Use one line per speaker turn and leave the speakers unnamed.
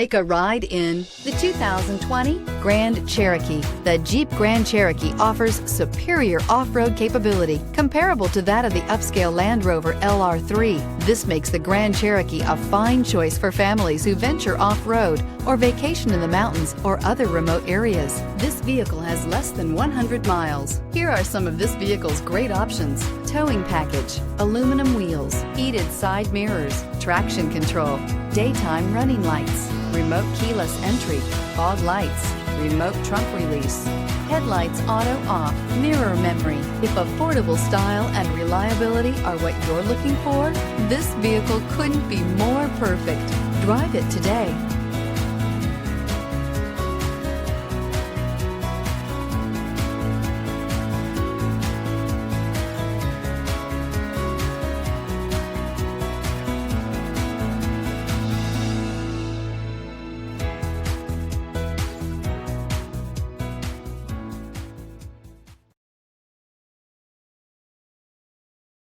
Take a ride in the 2020 Grand Cherokee. The Jeep Grand Cherokee offers superior off-road capability comparable to that of the upscale Land Rover LR3. This makes the Grand Cherokee a fine choice for families who venture off-road or vacation in the mountains or other remote areas. This vehicle has less than 100 miles. Here are some of this vehicle's great options: towing package, aluminum wheels, heated side mirrors, traction control, daytime running lights, remote keyless entry, fog lights, remote trunk release, headlights auto off, mirror memory. If affordable style and reliability are what you're looking for, this vehicle couldn't be more perfect. Drive it today.